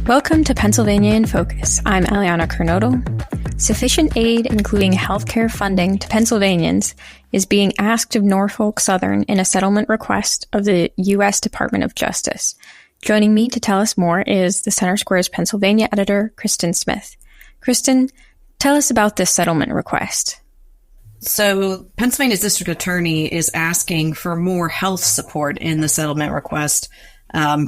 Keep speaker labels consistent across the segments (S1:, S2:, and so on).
S1: Welcome to Pennsylvania in Focus. I'm Eliana Kernodle. Sufficient aid, including healthcare funding to Pennsylvanians, is being asked of Norfolk Southern in a settlement request of the U.S. Department of Justice. Joining me to tell us more is the Center Square's Pennsylvania editor, Kristen Smith. Kristen, tell us about this settlement request.
S2: So Pennsylvania's district attorney is asking for more health support in the settlement request.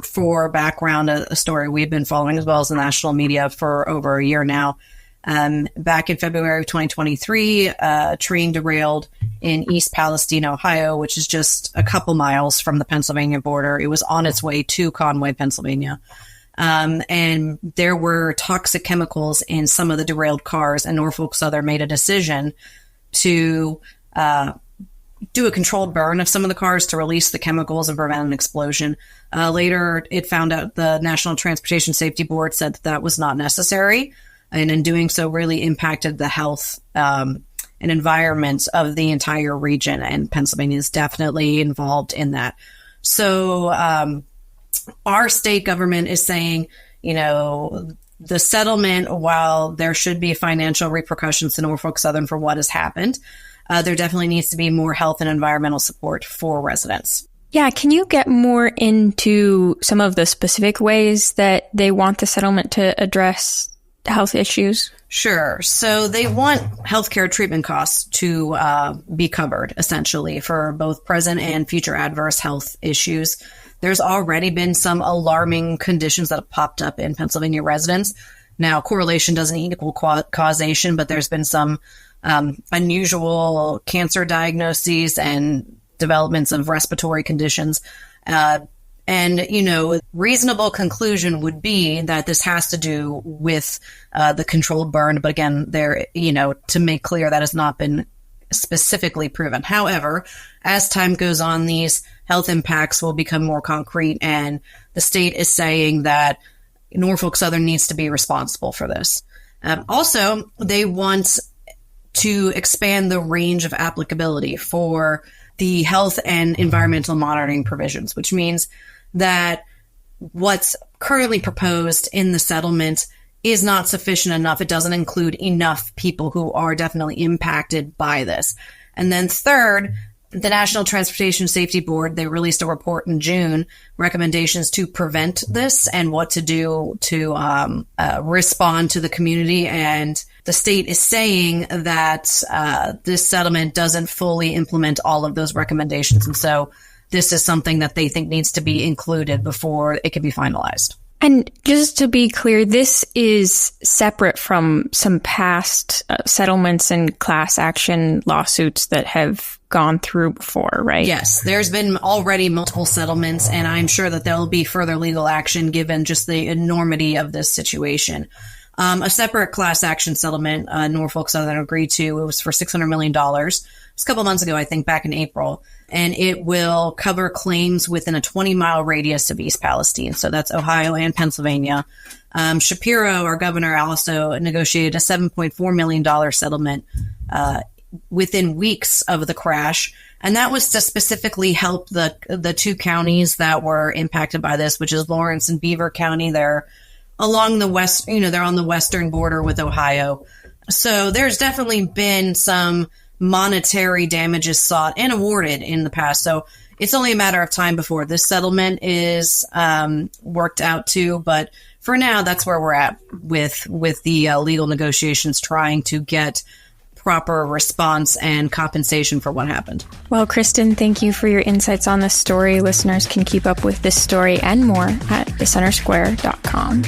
S2: For background, a story we've been following as well as the national media for over a year now. Back in February of 2023, a train derailed in East Palestine, Ohio, which is just a couple miles from the Pennsylvania border. It was on its way to Conway, Pennsylvania. And there were toxic chemicals in some of the derailed cars, and Norfolk Southern made a decision to do a controlled burn of some of the cars to release the chemicals and prevent an explosion. Later, it found out the National Transportation Safety Board said that was not necessary, and in doing so really impacted the health and environment of the entire region, and Pennsylvania is definitely involved in that. So our state government is saying, the settlement, while there should be financial repercussions to Norfolk Southern for what has happened, there definitely needs to be more health and environmental support for residents.
S1: Yeah, can you get more into some of the specific ways that they want the settlement to address health issues?
S2: Sure. So they want healthcare treatment costs to be covered, essentially, for both present and future adverse health issues. There's already been some alarming conditions that have popped up in Pennsylvania residents. Now, correlation doesn't equal causation, but there's been some unusual cancer diagnoses and developments of respiratory conditions. Reasonable conclusion would be that this has to do with the controlled burn. But again, to make clear, that has not been specifically proven. However, as time goes on, these health impacts will become more concrete, and the state is saying that Norfolk Southern needs to be responsible for this. Also, they want to expand the range of applicability for the health and environmental monitoring provisions, which means that what's currently proposed in the settlement is not sufficient enough. It doesn't include enough people who are definitely impacted by this. And then third, the National Transportation Safety Board, they released a report in June, recommendations to prevent this and what to do to respond to the community. And the state is saying that this settlement doesn't fully implement all of those recommendations. And so this is something that they think needs to be included before it can be finalized.
S1: And just to be clear, this is separate from some past settlements and class action lawsuits that have gone through before, right?
S2: Yes, there's been already multiple settlements, and I'm sure that there will be further legal action given just the enormity of this situation. A separate class action settlement Norfolk Southern agreed to, it was for $600 million. It was a couple months ago, I think, back in April. And it will cover claims within a 20-mile radius of East Palestine. So that's Ohio and Pennsylvania. Shapiro, our governor, also negotiated a $7.4 million settlement within weeks of the crash. And that was to specifically help the two counties that were impacted by this, which is Lawrence and Beaver County. They're along the west, they're on the western border with Ohio. So there's definitely been some monetary damages sought and awarded in the past. So it's only a matter of time before this settlement is worked out too. But for now, that's where we're at with the legal negotiations, trying to get proper response and compensation for what happened.
S1: Well, Kristen, thank you for your insights on this story. Listeners can keep up with this story and more at thecentersquare.com.